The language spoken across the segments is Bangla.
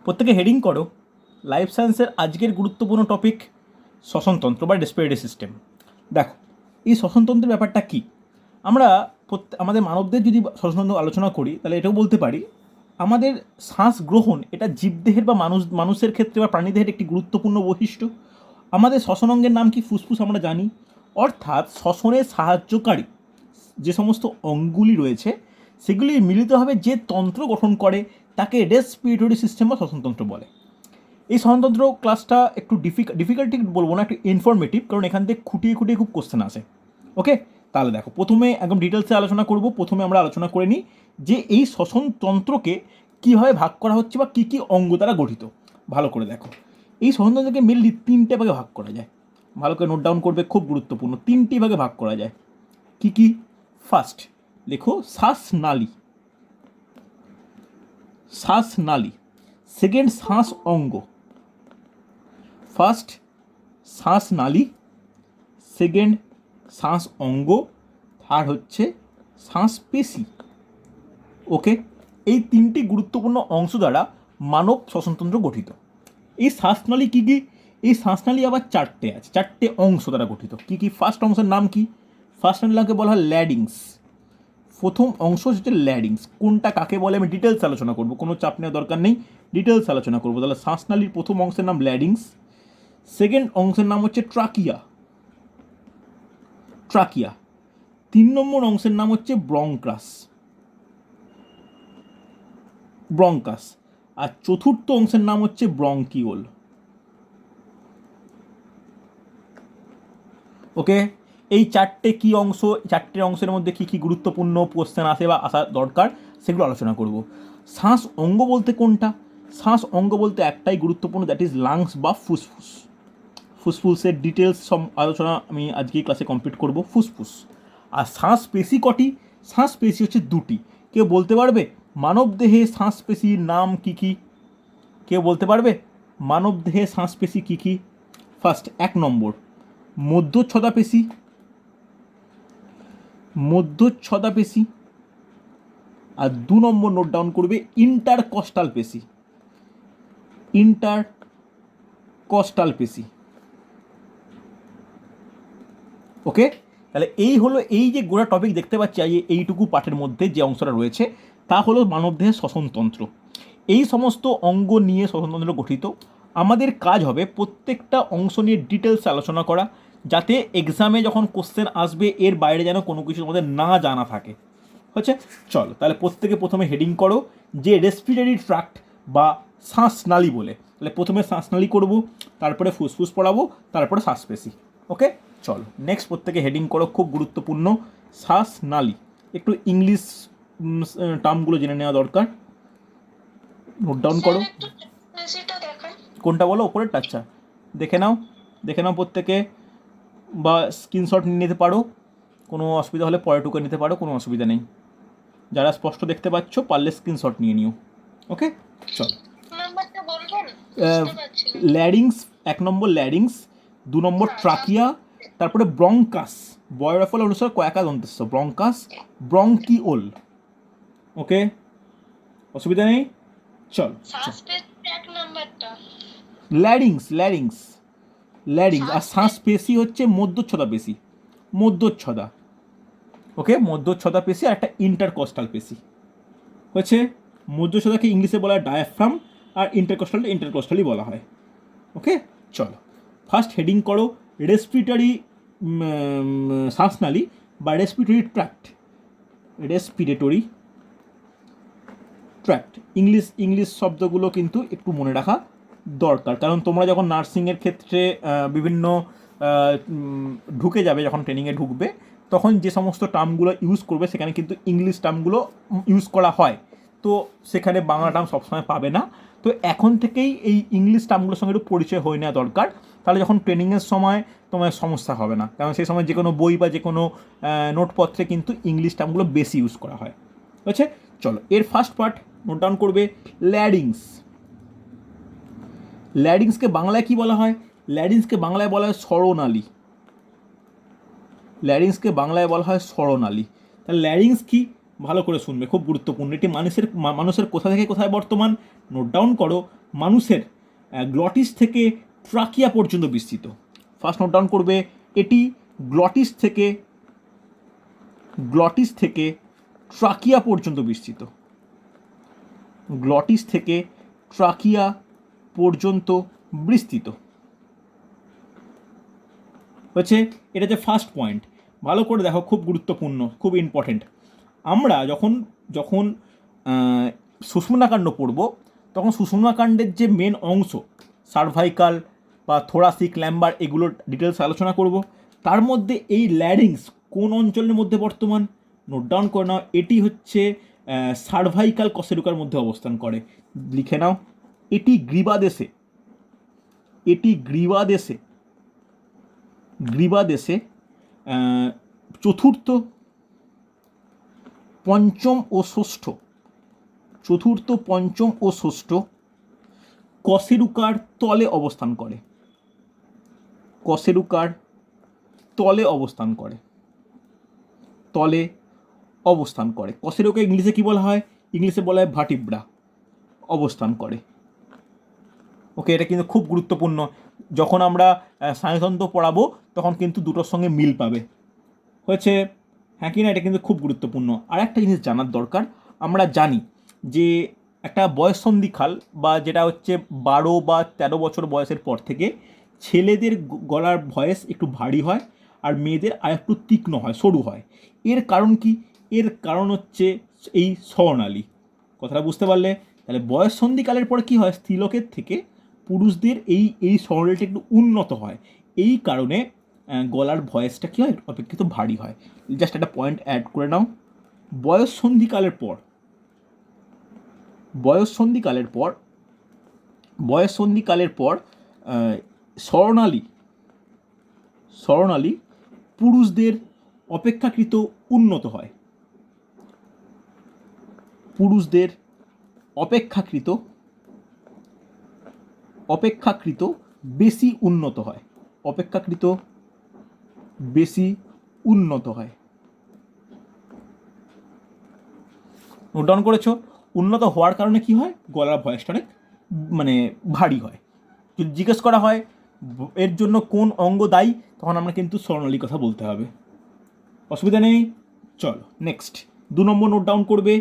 প্রত্যেকে হেডিং করো লাইফ সায়েন্সের আজকের গুরুত্বপূর্ণ টপিক শ্বসনতন্ত্র বা রেসপিরেটরি সিস্টেম। দেখো, এই শ্বসনতন্ত্রের ব্যাপারটা কী, আমরা আমাদের মানবদের যদি শ্বসনতন্ত্র আলোচনা করি তাহলে এটাও বলতে পারি আমাদের শ্বাস গ্রহণ এটা জীবদেহের বা মানুষের ক্ষেত্রে বা প্রাণীদেহের একটি গুরুত্বপূর্ণ বৈশিষ্ট্য। আমাদের শ্বসন অঙ্গের নাম কি? ফুসফুস আমরা জানি। অর্থাৎ শ্বসনে সাহায্যকারী যে সমস্ত অঙ্গগুলি রয়েছে সেগুলি মিলিতভাবে যে তন্ত্র গঠন করে তাকে রেসপিরেটরি সিস্টেম বা শ্বসনতন্ত্র বলে। এই শ্বসনতন্ত্র ক্লাসটা একটু ডিফিকাল্টি বলবো না, একটু ইনফরমেটিভ, কারণ এখান থেকে খুঁটিয়ে খুঁটিয়ে খুব কোশ্চেন আসে। ওকে, তাহলে দেখো, প্রথমে একদম ডিটেলসে আলোচনা করব। প্রথমে আমরা আলোচনা করে নিই যে এই শ্বসনতন্ত্রকে কীভাবে ভাগ করা হচ্ছে বা কী কী অঙ্গ দ্বারা গঠিত। ভালো করে দেখো, এই শ্বসনতন্ত্রকে মেনলি তিনটে ভাগে ভাগ করা যায়। ভালো করে নোট ডাউন করবে, খুব গুরুত্বপূর্ণ। তিনটি ভাগে ভাগ করা যায়। কি কি? ফার্স্ট লেখো শ্বাসনালী, শ্বাসনালী। সেকেন্ড শ্বাস অঙ্গ। ফার্স্ট শ্বাসনালী, সেকেন্ড শ্বাস অঙ্গ, থার্ড হচ্ছে শ্বাসপেশি। ওকে, এই তিনটি গুরুত্বপূর্ণ অংশ দ্বারা মানব শ্বসনতন্ত্র গঠিত। এই শ্বাসনালী কী কী? এই শ্বাসনালী আবার চারটে আছে, চারটে অংশ দ্বারা গঠিত। কী কী? ফার্স্ট অংশের নাম কি? ফার্স্ট নালীকে বলা হয় ল্যাডিংস। প্রথম অংশ হচ্ছে ল্যাডিংস। কোনটা কাকে বলে আমি ডিটেলস আলোচনা করব, কোনো চাপ নেওয়ার দরকার নেই, ডিটেলস আলোচনা করবো। তাহলে শ্বাসনালীর প্রথম অংশের নাম ল্যাডিংস, সেকেন্ড অংশের নাম হচ্ছে ট্রাকিয়া, ট্রাকিয়া। 3 নম্বর অংশের নাম হচ্ছে ব্রঙ্কাস, ব্রঙ্কাস। আর চতুর্থ অংশের নাম হচ্ছে ব্রঙ্কিওল। ওকে, এই চারটে কি অংশ, চারটে অংশের মধ্যে কী কী গুরুত্বপূর্ণ কোশ্চেন আসে বা আসা দরকার সেগুলো আলোচনা করব। শ্বাস অঙ্গ বলতে কোনটা? শ্বাস অঙ্গ বলতে একটাই গুরুত্বপূর্ণ, দ্যাট ইজ লাংস বা ফুসফুস। ফুসফুসের ডিটেলস সব আলোচনা আমি আজকে ক্লাসে কমপ্লিট করব, ফুসফুস। আর শ্বাসপেশি কটি? শ্বাসপেশি হচ্ছে দুটি। কেউ বলতে পারবে মানবদেহে শ্বাসপেশির নাম কী কী? কেউ বলতে পারবে মানবদেহে শ্বাসপেশি কী কী? ফার্স্ট 1 নম্বর মধ্যচ্ছদা পেশি, মধ্যচ্ছদা পেশি। আর 2 নম্বর নোট ডাউন করবে ইন্টারকস্টাল পেশি, ইন্টারকস্টাল পেশি। ওকে, তাহলে এই হলো এই যে গোড়া টপিক দেখতে পাচ্ছি এইটুকু পাঠের মধ্যে যে অংশটা রয়েছে তা হলো মানবদেহের শ্বসনতন্ত্র। এই সমস্ত অঙ্গ নিয়ে শ্বসনতন্ত্র গঠিত। আমাদের কাজ হবে প্রত্যেকটা অংশ নিয়ে ডিটেলস আলোচনা করা, যাতে এক্সামে যখন কোশ্চেন আসবে এর বাইরে যেন কোনো কিছু আমাদের না জানা থাকে। হচ্ছে, চলো তাহলে প্রত্যেকে প্রথমে হেডিং করো যে রেসপিরেটরি ট্র্যাক্ট বা শ্বাসনালী বলে। তাহলে প্রথমে শ্বাসনালী করব, তারপরে ফুসফুস পড়াবো, তারপরে শ্বাসপেশি। ওকে, চলো নেক্সট প্রত্যেকে হেডিং করো, খুব গুরুত্বপূর্ণ শ্বাসনালী। একটু ইংলিশ টার্মগুলো জেনে নেওয়া দরকার, নোট ডাউন করো। কোনটা বলো? ওপরেরটা? আচ্ছা, দেখে নাও, দেখে নাও প্রত্যেকে, বা স্ক্রিনশট নিয়ে নিতে পারো, কোনো অসুবিধা হলে পরে টুকে নিতে পারো, কোনো অসুবিধা নেই। যারা স্পষ্ট দেখতে পাচ্ছ পারলে স্ক্রিনশট নিয়ে নিও। ওকে, চলো। ল্যারিংস 1 নম্বর ল্যারিংস, 2 নম্বর ট্রাকিয়া, তারপরে ব্রঙ্কাস, বয়ের ফল অনুসার কয়েকাজ অন্তস্য, ব্রঙ্কাস, ব্রঙ্কিওল। ওকে, অসুবিধা নেই, চল। Larynx, larynx, larynx. আর শ্বাসপেশি হচ্ছে মধ্যচ্ছদা পেশি, মধ্যচ্ছদা। ওকে, মধ্যচ্ছদা পেশি আর একটা ইন্টারকস্টাল পেশি হচ্ছে। মধ্যচ্ছদাকে ইংলিশে বলা হয় ডায়াফ্রাম, আর ইন্টারকস্টালই বলা হয়। ওকে, চলো ফার্স্ট হেডিং করো রেসপিরেটরি শ্বাসনালী বা respiratory tract, respiratory tract. English শব্দগুলো কিন্তু একটু মনে রাখা দরকার, কারণ তোমরা যখন নার্সিংয়ের ক্ষেত্রে বিভিন্ন ঢুকে যাবে, যখন ট্রেনিংয়ে ঢুকবে তখন যে সমস্ত টার্মগুলো ইউজ করবে সেখানে কিন্তু ইংলিশ টার্মগুলো ইউজ করা হয়, তো সেখানে বাংলা টার্ম সবসময় পাবে না। তো এখন থেকেই এই ইংলিশ টার্মগুলোর সঙ্গে একটু পরিচয় হয়ে নেওয়া দরকার, তাহলে যখন ট্রেনিংয়ের সময় তোমার সমস্যা হবে না, কারণ সেই সময় যে কোনো বই বা যে কোনো নোটপত্রে কিন্তু ইংলিশ টার্মগুলো বেশি ইউজ করা হয়। বুঝছে, চলো এর ফার্স্ট পার্ট নোট ডাউন করবে ল্যারিংস। ল্যারিংসকে বাংলায় কি বলা হয়? ল্যারিংসকে বাংলায় বলা হয় স্বরনালী, ল্যারিংসকে বাংলায় বলা হয় স্বরনালী। তাহলে ল্যারিংস কি? ভালো করে শুনবে, খুব গুরুত্বপূর্ণ। এটি মানুষের কোথা থেকে কোথায় বর্তমান? নোট ডাউন করো, মানুষের গ্লটিস থেকে ট্রাকিয়া পর্যন্ত বিস্তৃত। ফার্স্ট নোট ডাউন করবে, এটি গ্লটিস থেকে ট্রাকিয়া পর্যন্ত বিস্তৃত। গ্লটিস থেকে ট্রাকিয়া পর্যন্ত বিস্তৃত হচ্ছে। এটা যে ফার্স্ট পয়েন্ট, ভালো করে দেখো, খুব গুরুত্বপূর্ণ, খুব ইম্পর্টেন্ট। আমরা যখন সুষুম্নাকাণ্ড পড়ব, তখন সুষুম্নাকাণ্ডের যে মেন অংশ সার্ভাইকাল বা থোরাসিক, ল্যাম্বার, এগুলোর ডিটেলস আলোচনা করব। তার মধ্যে এই ল্যারিংস কোন অঞ্চলের মধ্যে বর্তমান? নোট ডাউন করে নাও, এটি হচ্ছে সার্ভাইকাল কশেরুকার মধ্যে অবস্থান করে। লিখে নাও, এটি গ্রীবাদেশে চতুর্থ, পঞ্চম ও ষষ্ঠ কশেরুকার তলে অবস্থান করে। কশেরুকা ইংলিশে কি বলা হয়? ইংলিশে বলা হয় ভার্টিব্রা, অবস্থান করে। ওকে, এটা কিন্তু খুব গুরুত্বপূর্ণ। যখন আমরা স্নায়ুতন্ত্র পড়াবো তখন কিন্তু দুটোর সঙ্গে মিল পাবে। হয়েছে, হ্যাঁ কি না? এটা কিন্তু খুব গুরুত্বপূর্ণ। আর একটা জিনিস জানার দরকার, আমরা জানি যে একটা বয়ঃসন্ধিকাল বা যেটা হচ্ছে 12 বা 13 বছর বয়সের পর থেকে ছেলেদের গলার ভয়েস একটু ভারী হয়, আর মেয়েদের আর একটু তীক্ষ্ণ হয়, সরু হয়। এর কারণ কি? এর কারণ হচ্ছে এই স্বরনালী। কথাটা বুঝতে পারলে? তাহলে বয়ঃসন্ধিকালের পরে কি হয়? স্ত্রীলোকের থেকে পুরুষদের এই স্বরনালীটা একটু উন্নত হয়, এই কারণে গলার ভয়েসটা কী হয়? অপেক্ষিত ভারী হয়। জাস্ট একটা পয়েন্ট অ্যাড করে নাও। বয়ঃসন্ধিকালের পর স্বরনালী পুরুষদের অপেক্ষাকৃত উন্নত হয়। অপেক্ষাকৃত বেশি উন্নত হয়। নোট ডাউন করেছো? উন্নত হওয়ার কারণে কি হয়? গলার ভয়েসটা অনেক ভারী হয়। যদি জিজ্ঞেস করা হয় এর জন্য কোন অঙ্গ দায়ী, তখন আমরা কিন্তু স্বরনালীর কথা বলতে হবে। অসুবিধা নেই। চলো নেক্সট, 2 নম্বর নোট ডাউন করবে,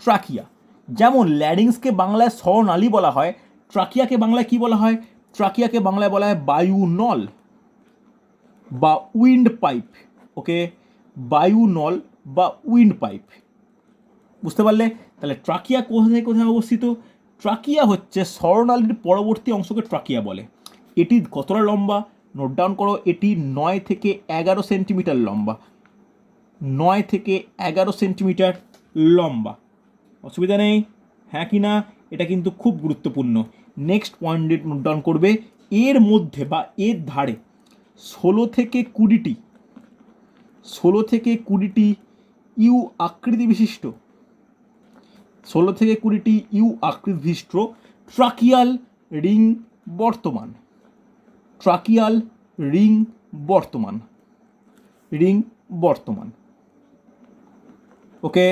ট্রাকিয়া। যেমন ল্যারিংসকে বাংলায় স্বরনালী বলা হয়, ট্রাকিয়াকে বাংলায় কি বলা হয়? ট্রাকিয়াকে বাংলায় বলা হয় বায়ুনল বা উইন্ড পাইপ। ওকে, বায়ুনল বা উইন্ড পাইপ। বুঝতে পারলে? তাহলে ট্রাকিয়া কোথায় অবস্থিত? ট্রাকিয়া হচ্ছে স্বরনালীর পরবর্তী অংশকে ট্রাকিয়া বলে। এটি কতটা লম্বা? নোট ডাউন করো, এটি 9 থেকে 11 সেন্টিমিটার লম্বা। 9 থেকে 11 সেন্টিমিটার লম্বা। অসুবিধা নেই, হ্যাঁ কি না? এটা কিন্তু খুব গুরুত্বপূর্ণ। নেক্সট পয়েন্ট নোট ডাউন করবে, এর মধ্যে বা এর ধারে 16 থেকে 20টি ইউ আকৃতি বিশিষ্ট ট্রাকিয়াল রিং বর্তমান। ওকে,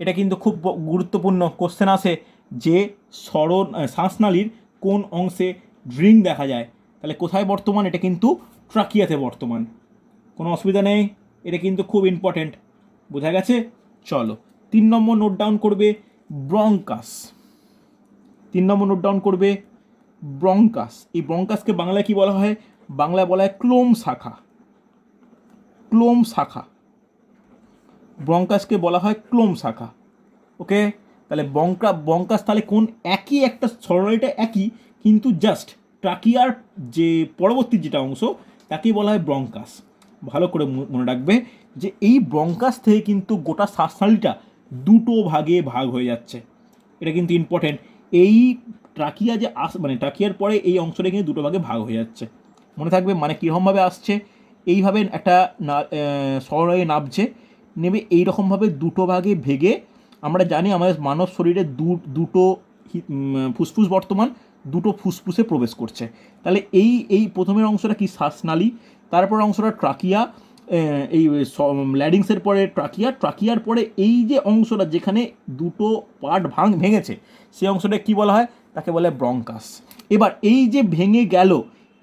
এটা কিন্তু খুব গুরুত্বপূর্ণ। কোশ্চেন আসে যে শ্বাসনালীর কোন অংশে রিং দেখা যায়, তাহলে কোথায় বর্তমান? এটা কিন্তু ট্রাকিয়াতে বর্তমান। কোনো অসুবিধা নেই, এটা কিন্তু খুব ইম্পর্টেন্ট। বোঝা গেছে? চলো 3 নম্বর নোট ডাউন করবে, ব্রঙ্কাস। এই ব্রঙ্কাসকে বাংলায় কি বলা হয়? বাংলায় বলা হয় ক্লোম শাখা। ব্রঙ্কাসকে বলা হয় ক্লোম শাখা। ওকে, তাহলে ব্রঙ্কাস তাহলে কোন? একই একটা স্বরনালীটা একই, কিন্তু জাস্ট ট্রাকিয়ার যে পরবর্তী যেটা অংশ তাকেই বলা হয় ব্রঙ্কাস। ভালো করে মনে রাখবে যে এই ব্রঙ্কাস থেকে কিন্তু গোটা শ্বাসনালীটা দুটো ভাগে ভাগ হয়ে যাচ্ছে। এটা কিন্তু ইম্পর্টেন্ট। এই ট্রাকিয়া যে ট্রাকিয়ার পরে এই অংশটা কিন্তু দুটো ভাগে ভাগ হয়ে যাচ্ছে। মনে থাকবে কীরকমভাবে আসছে? এইভাবে একটা স্বরনালী নেবে এইরকমভাবে দুটো ভাগে ভেঙে। আমরা জানি আমাদের মানব শরীরে দুটো ফুসফুস বর্তমান, দুটো ফুসফুসে প্রবেশ করছে। তাহলে এই প্রথমের অংশটা কি? শ্বাসনালী। তারপর অংশটা ট্রাকিয়া, এই ল্যারিংসের পরে ট্রাকিয়া, ট্রাকিয়ার পরে এই যে অংশটা যেখানে দুটো পার্ট ভেঙেছে সেই অংশটা কি বলা হয়, তাকে বলে ব্রঙ্কাস। এবার এই যে ভেঙে গেল,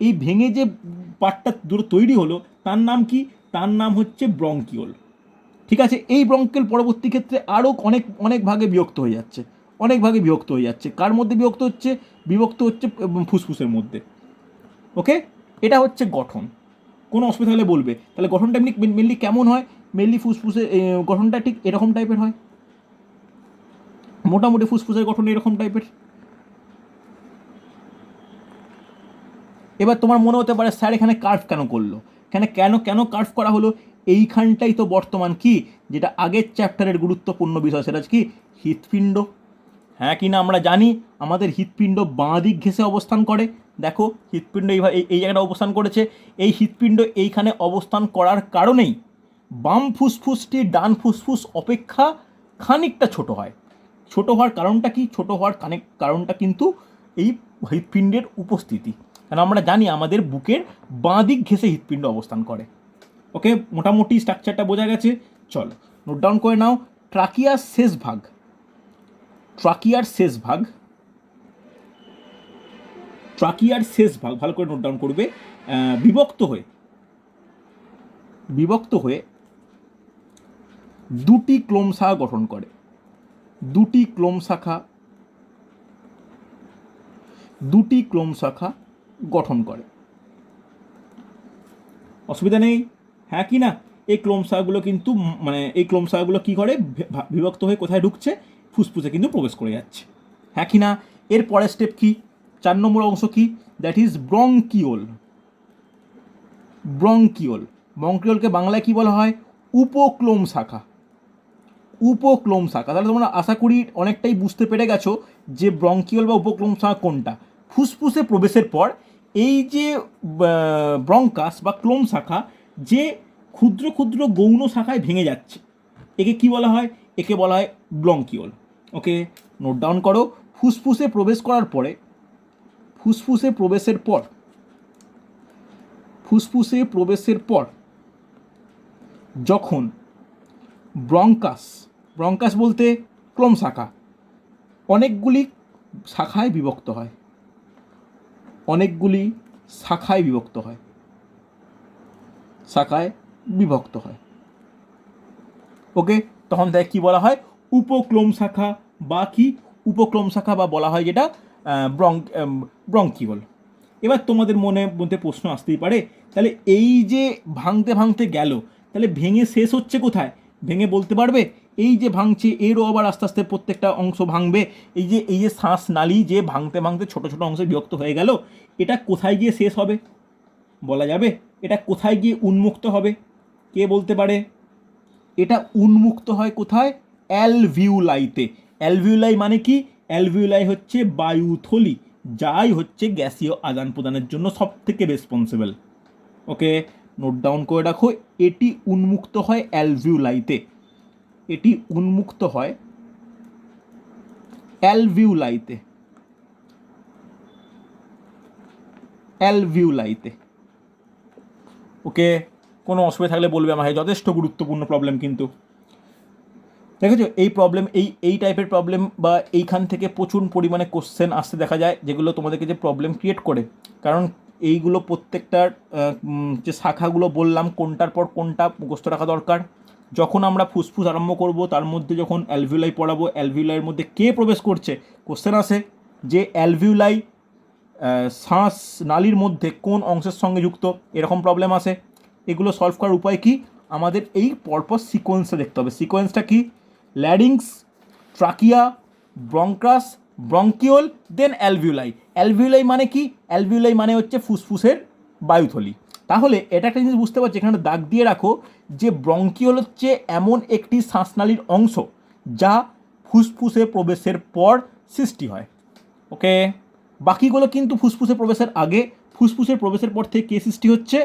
এই ভেঙে যে পার্টটা দুটো তৈরি হলো তার নাম কি, তার নাম হচ্ছে ব্রঙ্কিওল। ঠিক আছে, এই ব্রঙ্কিওল পরবর্তী ক্ষেত্রে আরও অনেক ভাগে বিভক্ত হয়ে যাচ্ছে, অনেক ভাগে বিভক্ত হয়ে যাচ্ছে। কার মধ্যে বিভক্ত হচ্ছে, বিভক্ত হচ্ছে ফুসফুসের মধ্যে। ওকে, এটা হচ্ছে গঠন। কোনো অসুবিধা হলে বলবে। তাহলে গঠনটা মেনলি কেমন হয়, মেনলি ফুসফুসের গঠনটা ঠিক এরকম টাইপের হয়, মোটামুটি ফুসফুসের গঠন এরকম টাইপের। এবার তোমার মনে হতে পারে স্যার এখানে কার্ভ কেন করলো, এখানে কেন কার্ভ করা হলো, এইখানটাই তো বর্তমান কি, যেটা আগের চ্যাপ্টারের গুরুত্বপূর্ণ বিষয়, সেটা কি হৃৎপিণ্ড। হ্যাঁ কি না আমরা জানি আমাদের হৃৎপিণ্ড বাঁ দিক ঘেঁষে অবস্থান করে। দেখো হৃৎপিণ্ড এই জায়গাটা অবস্থান করেছে, এই হৃৎপিণ্ড এইখানে অবস্থান করার কারণেই বাম ফুসফুসটি ডান ফুসফুস অপেক্ষা খানিকটা ছোট হয়। ছোট হওয়ার কারণটা কি, ছোট হওয়ার কারণটা কিন্তু এই হৃৎপিণ্ডের উপস্থিতি। কারণ আমরা জানি আমাদের বুকের বাঁ দিক ঘেঁষে হৃৎপিণ্ড অবস্থান করে। ওকে, মোটামুটি স্ট্রাকচারটা বোঝা গেছে। চলো নোট ডাউন করে নাও। ট্রাকিয়ার শেষ ভাগ, ট্রাকিয়ার শেষ ভাগ ভালো করে নোট ডাউন করবে। বিভক্ত হয়ে দুটি ক্লোম শাখা গঠন করে, দুটি ক্লোম শাখা গঠন করে। অসুবিধা নেই, হ্যাঁ কি না? এই ক্লোম শাখাগুলো কিন্তু এই ক্লোম শাখাগুলো কী করে, বিভক্ত হয়ে কোথায় ঢুকছে, ফুসফুসে কিন্তু প্রবেশ করে যাচ্ছে। হ্যাঁ কি না? এর পরের স্টেপ কি, 4 নম্বর অংশ কি, দ্যাট ইজ ব্রঙ্কিওল। ব্রঙ্কিওলকে বাংলায় কি বলা হয়, উপক্লোম শাখা। তাহলে তোমরা আশা করি অনেকটাই বুঝতে পেরে গেছো যে ব্রঙ্কিওল বা উপক্লোম শাখা কোনটা। ফুসফুসে প্রবেশের পর এই যে ব্রঙ্কাস বা ক্লোম শাখা যে ক্ষুদ্র ক্ষুদ্র গৌণ শাখায় ভেঙে যাচ্ছে, একে কি বলা হয়, একে বলা হয় ব্রঙ্কিওল। ওকে, নোট ডাউন করো। ফুসফুসে প্রবেশের পর যখন ব্রঙ্কাস বলতে ক্লোম শাখা অনেকগুলি শাখায় বিভক্ত হয়, ওকে, তখন তাই কি বলা হয়, উপক্লোম শাখা বা বলা হয় যেটা ব্রঙ্কিওল। এবার তোমাদের মধ্যে প্রশ্ন আসতেই পারে, তাহলে এই যে ভাঙতে গেল, তাহলে ভেঙে শেষ হচ্ছে কোথায়, ভেঙে বলতে পারবে? এই যে ভাঙছে এরও আবার আস্তে আস্তে প্রত্যেকটা অংশ ভাঙবে, এই যে শ্বাস নালী যে ভাঙতে ছোট ছোট অংশে বিভক্ত হয়ে গেল, এটা কোথায় গিয়ে শেষ হবে বলা যাবে? এটা কোথায় গিয়ে উন্মুক্ত হবে, কে বলতে পারে? এটা উন্মুক্ত হয় কোথায়, অ্যালভিউলাইতে। অ্যালভিউলাই মানে কি, অ্যালভিউলাই হচ্ছে বায়ুথলি, যাই হচ্ছে গ্যাসীয় আদান প্রদানের জন্য সব থেকে রেসপন্সিবল। ওকে, নোট ডাউন করে রাখো, এটি উন্মুক্ত হয় অ্যালভিউলাইতে, অ্যালভিউলাইতে। ওকে, কোনো অসুবিধা থাকলে বলবে আমার, যথেষ্ট গুরুত্বপূর্ণ প্রবলেম কিন্তু। দেখেছো এই টাইপের প্রবলেম বা এইখান থেকে প্রচুর পরিমাণে কোশ্চেন আসতে দেখা যায়, যেগুলো তোমাদেরকে যে প্রবলেম ক্রিয়েট করে। কারণ এইগুলো প্রত্যেকটার যে শাখাগুলো বললাম কোনটার পর কোনটা মুখস্থ রাখা দরকার। যখন আমরা ফুসফুস আরম্ভ করব তার মধ্যে যখন অ্যালভিউলাই পড়াবো, অ্যালভিউলাইয়ের মধ্যে কে প্রবেশ করছে কোশ্চেন আসে, যে অ্যালভিউলাই শ্বাস নালীর মধ্যে কোন অংশের সঙ্গে যুক্ত, এরকম প্রবলেম আসে। এগুলো সলভ করার উপায় কি, আমাদের এই পরপর সিকোয়েন্সটা দেখতে হবে। সিকোয়েন্সটা কি, ল্যারিংস, ট্রাকিয়া, ব্রঙ্কাস, ব্রঙ্কিওল, দেন অ্যালভিউলাই। অ্যালভিউলাই মানে কি, অ্যালভিউলাই মানে হচ্ছে ফুসফুসের বায়ুথলি। তাহলে এটা একটা জিনিস বুঝতে পারছি, এখানে দাগ দিয়ে রাখো যে ব্রঙ্কিওল হচ্ছে এমন একটি শ্বাসনালীর অংশ যা ফুসফুসে প্রবেশের পর সৃষ্টি হয়। ওকে, বাকিগুলো কিন্তু ফুসফুসে প্রবেশের আগে, ফুসফুসের প্রবেশের পর থেকে কে সৃষ্টি হচ্ছে,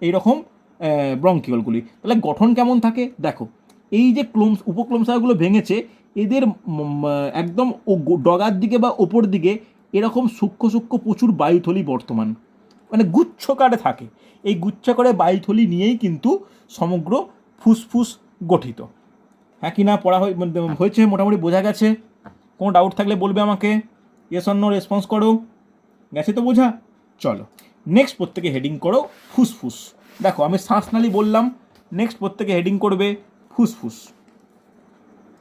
এইরকম ব্রঙ্কিওলগুলি। তাহলে গঠন কেমন থাকে দেখো, এই যে উপক্লোম শাখাগুলো ভেঙেছে, এদের একদম ডগার দিকে বা ওপর দিকে এরকম সূক্ষ্ম প্রচুর বায়ুথলি বর্তমান। মানে গুচ্ছকারে থাকে। এই গুচ্ছাকারে বায়ুথলি নিয়েই কিন্তু সমগ্র ফুসফুস গঠিত। হ্যাঁ কি না পড়া হয়েছে? মোটামুটি বোঝা গেছে? কোনো ডাউট থাকলে বলবে আমাকে, ইয়েস অর নো রেসপন্স করো। গেছে তো বোঝা? চলো নেক্সট প্রত্যেকে হেডিং করো ফুসফুস। দেখো আমি শ্বাসনালী বললাম, নেক্সট প্রত্যেকে হেডিং করবে ফুসফুস।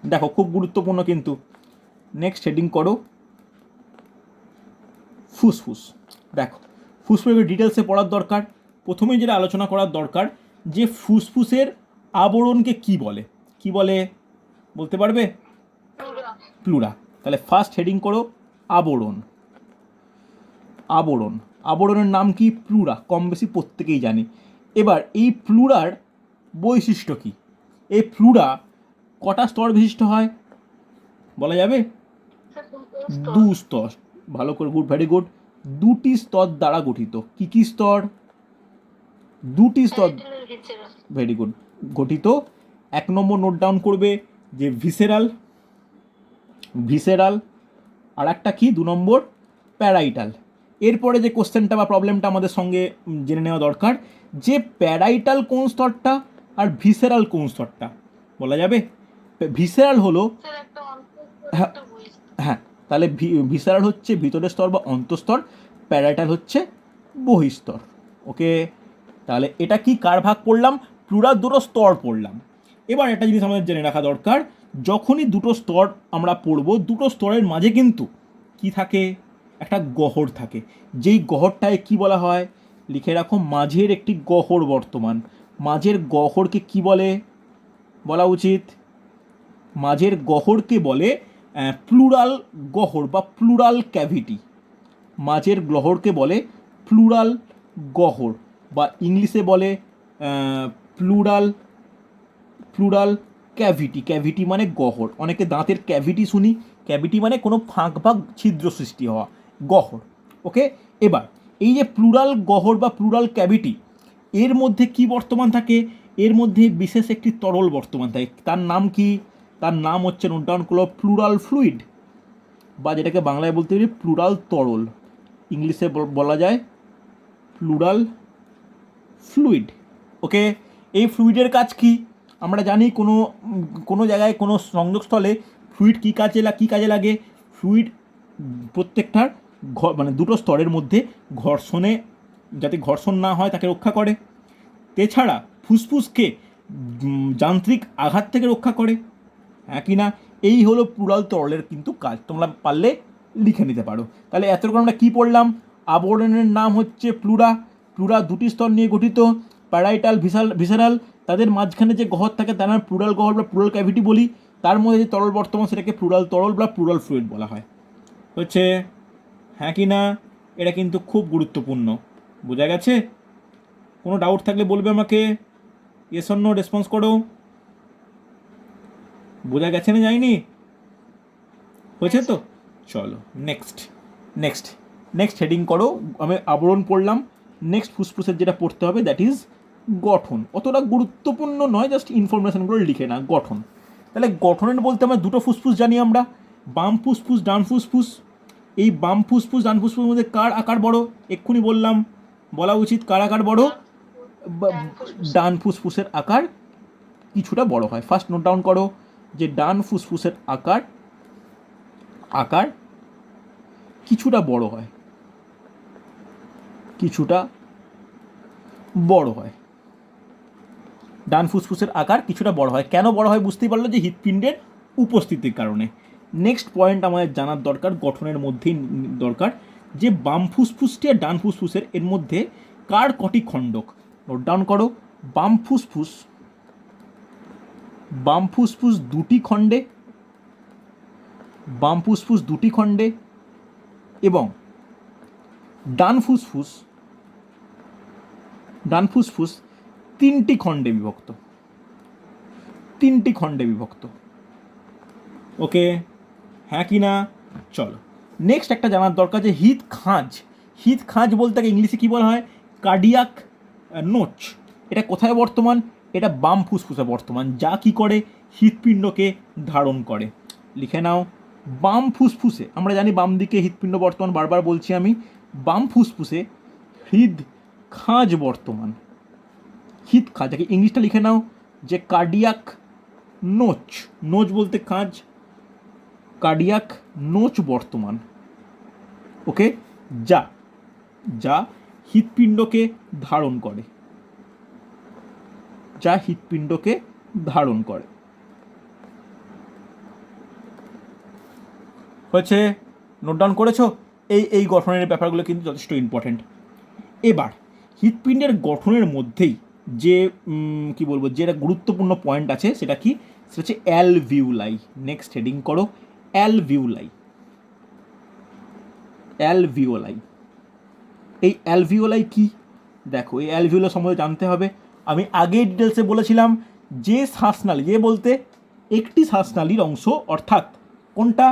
দেখো খুব গুরুত্বপূর্ণ কিন্তু। নেক্সট হেডিং করো ফুসফুস। দেখো ফুসফুসের ডিটেলসে পড়ার দরকার। প্রথমেই যেটা আলোচনা করার দরকার যে ফুসফুসের আবরণকে কি বলে। কি বলে বলতে পারবে? প্লুরা। তাহলে ফার্স্ট হেডিং করো আবরণ। আবরণ, আবরণের নাম কি? প্লুরা। কম বেশি প্রত্যেকেই জানি। এবার এই প্লুরার বৈশিষ্ট্য কি? এই প্লুরা কটা স্তর বিশিষ্ট হয় বলা যাবে? 2 স্তর। ভালো করে, গুড, ভেরি গুড। 2টি স্তর দ্বারা গঠিত। কি কি স্তর? 2টি স্তর, ভেরি গুড, গঠিত। 1 নম্বর নোট ডাউন করবে যে ভিসেরাল, ভিসেরাল। আর একটা কি 2 নম্বর? প্যারাইটাল। এরপরে যে কোশ্চেনটা বা প্রবলেমটা আমাদের সঙ্গে জেনে নেওয়া দরকার যে প্যারাইটাল কোন স্তরটা আর ভিসেরাল কোন স্তরটা বলা যাবে? ভিসেরাল হলো, হ্যাঁ হ্যাঁ, তাহলে ভিসেরাল হচ্ছে ভিতরের স্তর বা অন্তঃস্তর, প্যারাইটাল হচ্ছে বহিস্তর। ওকে, তাহলে এটা কি কার ভাগ পড়লাম? প্লুরাল দুটো স্তর পড়লাম। এবার একটা জিনিস আমাদের জেনে রাখা দরকার, যখনই দুটো স্তর আমরা পড়বো, দুটো স্তরের মাঝে কিন্তু কি থাকে? একটা গহর থাকে। যেই গহরটায় কি বলা হয়? লিখে রাখো, মাঝের একটি গহর বর্তমান। মাঝের গহরকে কি বলে বলা উচিত? মাঝের গহরকে বলে প্লুরাল গহর বা প্লুরাল ক্যাভিটি। মাঝের গহরকে বলে প্লুরাল গহর বা ইংলিশে বলে প্লুরাল, প্লুরাল ক্যাভিটি। ক্যাভিটি মানে গহর। অনেকে দাঁতের ক্যাভিটি শুনি, ক্যাভিটি মানে কোনো ফাঁক ফাঁক ছিদ্র সৃষ্টি হওয়া, গহর। ওকে, এবার এই যে প্লুরাল গহর বা প্লুরাল ক্যাভিটি, এর মধ্যে কি বর্তমান থাকে? এর মধ্যে বিশেষ একটি তরল বর্তমান থাকে। তার নাম কি? তার নাম হচ্ছে, নোট ডাউন করো, প্লুরাল ফ্লুইড, বা যেটাকে বাংলায় বলতে পারি প্লুরাল তরল। ইংলিশে বলা যায় প্লুরাল ফ্লুইড। ওকে, এই ফ্লুইডের কাজ কি? আমরা জানি কোনো কোনো জায়গায় কোনো সংযোগস্থলে ফ্লুইড কী কাজে লাগে? ফ্লুইড প্রত্যেকটার মানে দুটো স্তরের মধ্যে ঘর্ষণে, যাতে ঘর্ষণ না হয় তাকে রক্ষা করে। এছাড়া ফুসফুসকে যান্ত্রিক আঘাত থেকে রক্ষা করে। হ্যাঁ কি না? এই হলো প্লুরাল তরলের কিন্তু কাজ। তোমরা পারলে লিখে নিতে পারো। তাহলে এতক্ষণ আমরা কী পড়লাম? আবরণের নাম হচ্ছে প্লুরা। প্লুরা 2টি স্তর নিয়ে গঠিত, প্যারাইটাল, ভিসেরাল। তাদের মাঝখানে যে গহর থাকে তার নাম প্লুরাল গহর বা প্লুরাল ক্যাভিটি বলি। তার মধ্যে যে তরল বর্তমান সেটাকে প্লুরাল তরল বা প্লুরাল ফ্লুইড বলা হয়। হচ্ছে? হ্যাঁ কি না? এটা কিন্তু খুব গুরুত্বপূর্ণ। বোঝা গেছে? কোনো ডাউট থাকলে বলবে আমাকে, ইয়েস অর নো রেসপন্স করো। বোঝা গেছে না যায়নি? হয়েছে তো? চলো নেক্সট, নেক্সট নেক্সট হেডিং করো। আমি আবরণ পড়লাম, নেক্সট ফুসফুসের যেটা পড়তে হবে দ্যাট ইজ গঠন। অতটা গুরুত্বপূর্ণ নয়, জাস্ট ইনফরমেশনগুলো লিখে না। গঠন, তাহলে গঠনের বলতে আমরা দুটো ফুসফুস জানি আমরা, বাম ফুসফুস ডান ফুসফুস। এই বাম ফুসফুস ডান ফুসফুসের মধ্যে কার আকার বড়? এক্ষুনি বললাম, বলা উচিত কার আকার বড়? ডান ফুসফুসের আকার কিছুটা বড় হয়। ফার্স্ট নোট ডাউন করো যে ডান ফুসফুসের আকার কিছুটা বড় হয়, কিছুটা বড় হয়। ডান ফুসফুসের আকার কিছুটা বড় হয়। কেন বড় হয় বুঝতেই পারলো, যে হৃৎপিণ্ডের উপস্থিতির কারণে। নেক্সট পয়েন্ট আমাদের জানার দরকার, গঠনের মধ্যেই দরকার, যে বাম ফুসফুসটি আর ডান ফুসফুসের এর মধ্যে কার কটি খণ্ডক? নোট ডাউন করো, বাম ফুসফুস 2টি খণ্ডে, বাম ফুসফুস 2টি খণ্ডে, এবং ডান ফুসফুস 3টি খণ্ডে বিভক্ত, 3টি খণ্ডে বিভক্ত। ওকে, হ্যাঁ কি না? চলো নেক্সট একটা জানার দরকার যে হৃৎ খাঁজ বলতে ইংলিশে কী বলা হয়? Cardiac notch. এটা কোথায় বর্তমান? এটা বাম ফুসফুসে বর্তমান, যা কি করে? হৃৎপিণ্ডকে ধারণ করে। লিখে নাও, বাম ফুসফুসে, আমরা জানি বাম দিকে হৃৎপিণ্ড বর্তমান, বারবার বলছি আমি, বাম ফুসফুসে হৃদ খাঁজ বর্তমান, হৃদ খাঁজ, যাকে ইংলিশটা লিখে নাও যে কার্ডিয়াক নোচ, নোচ বলতে খাঁজ, কার্ডিয়াক নোচ বর্তমান। ওকে, যা যা হৃৎপিণ্ডকে ধারণ করে, যা হৃৎপিণ্ডকে ধারণ করে। হয়েছে, নোট ডাউন করেছো? এই গঠনের ব্যাপারগুলো কিন্তু যথেষ্ট ইম্পর্ট্যান্ট। এবার হৃৎপিণ্ডের গঠনের মধ্যেই যে কি বলবো, যেটা গুরুত্বপূর্ণ পয়েন্ট আছে সেটা কি, সেটা হচ্ছে অ্যালভিউলাই। নেক্সট হেডিং করো অ্যালভিউলাই। অ্যালভিওলাই, এই অ্যালভিওলাই কি দেখো, এই অ্যালভিওলাই সম্বন্ধে জানতে হবে। আমি আগে ডিটেলসে বলেছিলাম যে শ্বাসনালী, যে বলতে একটি শ্বাসনালীর অংশ, অর্থাৎ কোনটা,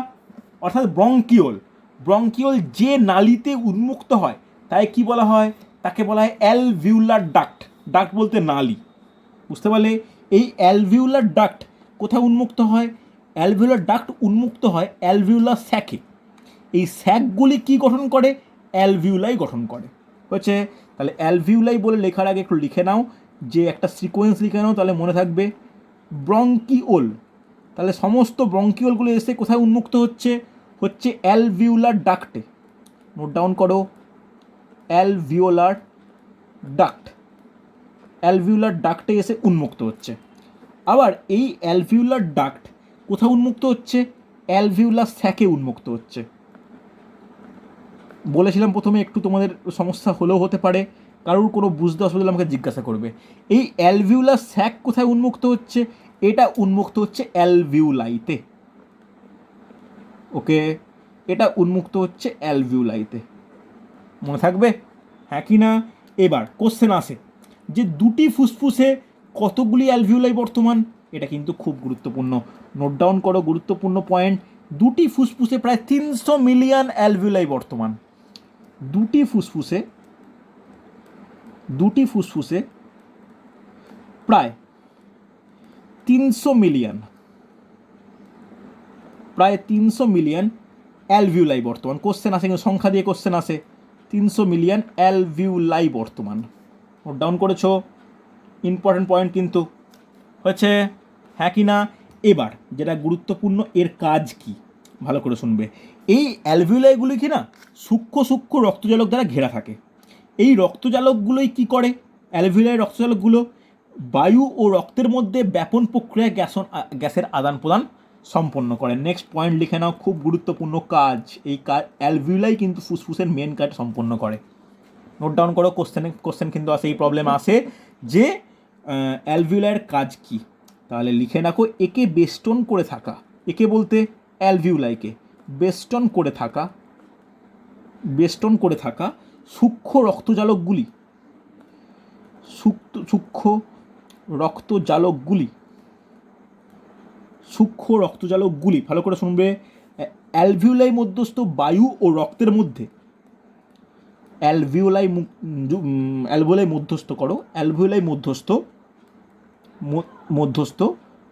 অর্থাৎ ব্রঙ্কিওল, ব্রঙ্কিওল যে নালীতে উন্মুক্ত হয় তাই কি বলা হয়, তাকে বলা হয় অ্যালভিউলার ডাক্ট। ডাক্ট বলতে নালী, বুঝতে পারলে? এই অ্যালভিউলার ডাক্ট কোথায় উন্মুক্ত হয়? অ্যালভিউলার ডাক্ট উন্মুক্ত হয় অ্যালভিউলার স্যাকে। এই স্যাকগুলি কি গঠন করে? অ্যালভিউলাই গঠন করে। হচ্ছে, তাহলে অ্যালভিউলাই বলে লেখার আগে একটু লিখে নাও, যে একটা সিকোয়েন্স লিখে নাও, তাহলে মনে থাকবে। ব্রঙ্কিওল, তাহলে সমস্ত ব্রঙ্কিওলগুলো এসে কোথায় উন্মুক্ত হচ্ছে? হচ্ছে অ্যালভিউলার ডাক্টে। নোট ডাউন করো অ্যালভিওলার ডাক্ট, অ্যালভিউলার ডাক্টে এসে উন্মুক্ত হচ্ছে। আবার এই অ্যালভিউলার ডাক্ট কোথায় উন্মুক্ত হচ্ছে? অ্যালভিউলার স্যাকে উন্মুক্ত হচ্ছে। বলেছিলাম প্রথমে একটু তোমাদের সমস্যা হলেও হতে পারে, কারোর কোনো বুঝতে অসুবিধা হলে আমাকে জিজ্ঞাসা করবে। এই অ্যালভিউলার স্যাক কোথায় উন্মুক্ত হচ্ছে? এটা উন্মুক্ত হচ্ছে অ্যালভিউলাইতে। ওকে, এটা উন্মুক্ত হচ্ছে অ্যালভিউলাইতে, মনে থাকবে? হ্যাঁ কি না? এবার কোশ্চেন আসে যে দুটি ফুসফুসে কতগুলি অ্যালভিউলাই বর্তমান? এটা কিন্তু খুব গুরুত্বপূর্ণ, নোট ডাউন করো গুরুত্বপূর্ণ পয়েন্ট। দুটি ফুসফুসে প্রায় 300 মিলিয়ন অ্যালভিউলাই বর্তমান। দুটি ফুসফুসে প্রায় 300 মিলিয়ন, প্রায় 300 মিলিয়ন অ্যালভিউলাই বর্তমান। কোশ্চেন আসে কিন্তু সংখ্যা দিয়ে কোশ্চেন আসে। 300 মিলিয়ন অ্যালভিউলাই বর্তমান। নোট ডাউন করেছো? ইম্পর্টেন্ট পয়েন্ট কিন্তু। হয়েছে, হ্যাঁ কি না? এবার যেটা গুরুত্বপূর্ণ, এর কাজ কি ভালো করে শুনবে। এই অ্যালভিউলাইগুলি কি না সূক্ষ্ম সূক্ষ্ম রক্তজালক দ্বারা ঘেরা থাকে। এই রক্তজালকগুলোই কি করে? অ্যালভিউলাই রক্তজালকগুলো বায়ু ও রক্তের মধ্যে ব্যাপন প্রক্রিয়ায় গ্যাসের আদান প্রদান সম্পন্ন করে। নেক্সট পয়েন্ট লিখে নাও, খুব গুরুত্বপূর্ণ কাজ। এই কাজ অ্যালভিউলাই কিন্তু ফুসফুসের মেন কাজ সম্পন্ন করে। নোট ডাউন করো, কোশ্চেন কিন্তু আসে, এই প্রবলেম আসে যে অ্যালভিউলাইয়ের কাজ কি। তাহলে লিখে রাখো, একে বেষ্টন করে থাকা, একে বলতে অ্যালভিউলাইকে বেষ্টন করে থাকা সূক্ষ্ম রক্তজালকগুলি, সূক্ষ্ম রক্তজালকগুলি ভালো করে শুনবে। অ্যালভিউলাই মধ্যস্থ বায়ু ও রক্তের মধ্যে, অ্যালভিউলাই মধ্যস্থ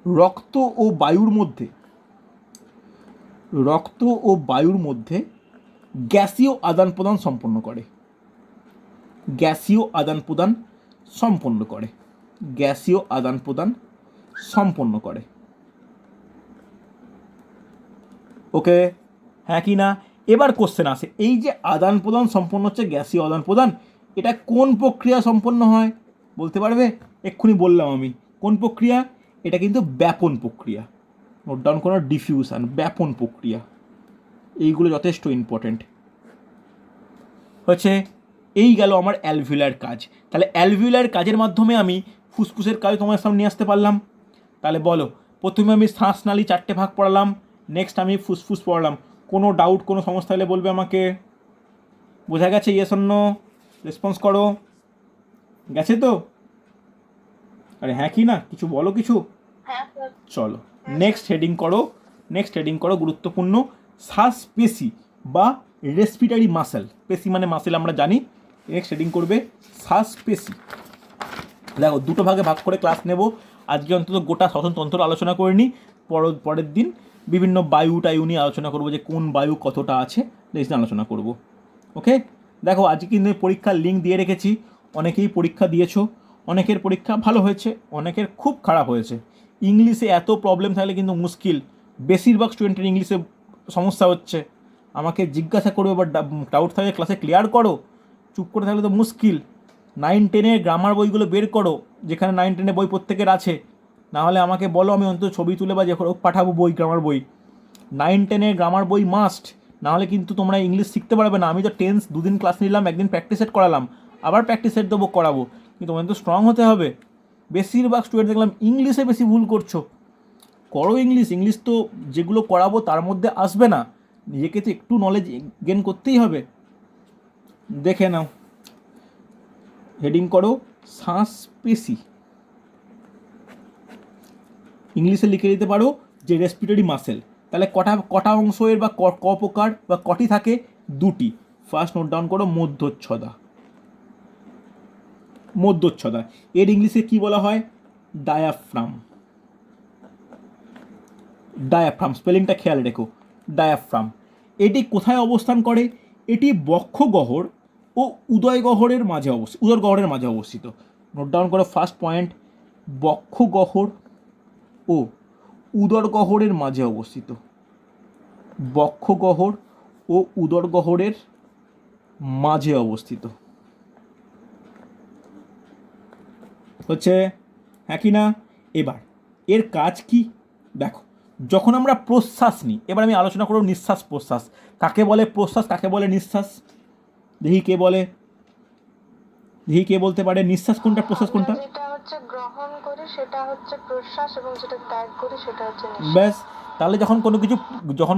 রক্ত ও বায়ুর মধ্যে গ্যাসীয় আদান প্রদান সম্পন্ন করে। ওকে, হ্যাঁ কি না? এবার কোশ্চেন আসে, এই যে আদান প্রদান সম্পন্ন হচ্ছে, গ্যাসীয় আদান প্রদান, এটা কোন প্রক্রিয়া সম্পন্ন হয় বলতে পারবে? এক্ষুনি বললাম আমি কোন প্রক্রিয়া, এটা কিন্তু ব্যাপন প্রক্রিয়া। নোট ডাউন করো, ডিফিউশন, ব্যাপন প্রক্রিয়া। এইগুলো যথেষ্ট ইম্পর্টেন্ট। হচ্ছে, এই গেল আমার অ্যালভিউলার কাজ। তাহলে অ্যালভিউলার কাজের মাধ্যমে আমি ফুসফুসের কাজ তোমার সামনে নিয়ে আসতে পারলাম। তাহলে বলো, প্রথমে আমি শ্বাসনালী 4টে ভাগ পড়ালাম, নেক্সট আমি ফুসফুস পড়লাম। কোনো ডাউট, কোনো সমস্যা হলে বলবে আমাকে। বোঝা গেছে? Yes or no? রেসপন্স করো। গেছে তো? আরে হ্যাঁ কি না? কিছু বলো, কিছু। চলো নেক্সট হেডিং করো গুরুত্বপূর্ণ, শ্বাসপেশি বা রেসপিটারি মাসেল। পেশি মানে মাসেল আমরা জানি। নেক্সট হেডিং করবে শ্বাসপেশি। দেখো, দুটো ভাগে ভাগ করে ক্লাস নেব। আজকে অন্তত গোটা শ্বসনতন্ত্র আলোচনা করে নিই, পরের দিন বিভিন্ন বায়ু টায়ু নিয়ে আলোচনা করবো, যে কোন বায়ু কতটা আছে এই নিয়ে আলোচনা করব। ওকে, দেখো আজকে কিন্তু পরীক্ষার লিঙ্ক দিয়ে রেখেছি, অনেকেই পরীক্ষা দিয়েছো, অনেকের পরীক্ষা ভালো হয়েছে, অনেকের খুব খারাপ হয়েছে। ইংলিশে এত প্রবলেম থাকলে কিন্তু মুশকিল, বেশিরভাগ স্টুডেন্টের ইংলিশে সমস্যা হচ্ছে। আমাকে জিজ্ঞাসা করবে বা ডাউট থাকলে ক্লাসে ক্লিয়ার করো, চুপ করে থাকলে তো মুশকিল। 9-10 গ্রামার বইগুলো বের করো, যেখানে 9-10 বই প্রত্যেকের আছে, নাহলে আমাকে বলো, আমি অন্তত ছবি তুলে বা যে পাঠাবো বই, গ্রামার বই। 9-10 গ্রামার বই মাস্ট, নাহলে কিন্তু তোমরা ইংলিশ শিখতে পারবে না। আমি তো টেন্স 2 দিন ক্লাস নিলাম, একদিন প্র্যাকটিস সেট করালাম, আবার প্র্যাকটিস সেট দেবো, করাবো, কিন্তু তোমাদের তো স্ট্রং হতে হবে। বেশিরভাগ স্টুডেন্ট দেখলাম ইংলিশে বেশি ভুল করছো। করো ইংলিশ, ইংলিশ তো যেগুলো করাবো তার মধ্যে আসবে না, নিজেকে তো একটু নলেজ গেন করতেই হবে। দেখে নাও, হেডিং করো শ্বাস পেশি, ইংলিশে লিখে দিতে পারো যে রেসপিরেটরি মাসেল। তাহলে কটা অংশ এর বা ক প্রকার বা কটি থাকে? 2টি। ফার্স্ট নোট ডাউন করো মধ্যচ্ছদা। মধ্যচ্ছদা এর ইংলিশে কি বলা হয়? ডায়াফ্রাম। ডায়াফ্রাম স্পেলিংটা খেয়াল রেখো, ডায়াফ্রাম। এটি কোথায় অবস্থান করে? এটি বক্ষগহ্বর ও উদরগহ্বরের মাঝে অবস্থিত। নোট ডাউন করো ফার্স্ট পয়েন্ট, বক্ষগহ্বর ও উদরগহ্বরের মাঝে অবস্থিত। বক্ষগহ্বর ও উদরগহ্বরের মাঝে অবস্থিত হচ্ছে, হ্যাঁ কি না? এবার এর কাজ কি দেখো, যখন আমরা প্রশ্বাস নিই, এবার আমি আলোচনা করব নিঃশ্বাস প্রশ্বাস। কাকে বলে প্রশ্বাস, কাকে বলে নিঃশ্বাস? দেখি কে বলে, দেখি কে বলতে পারে নিঃশ্বাস কোনটা, প্রশ্বাস কোনটা? যেটা হচ্ছে গ্রহণ করি সেটা হচ্ছে প্রশ্বাস, এবং যেটা ত্যাগ করি সেটা হচ্ছে নিঃশ্বাস। ব্যাস, তাহলে যখন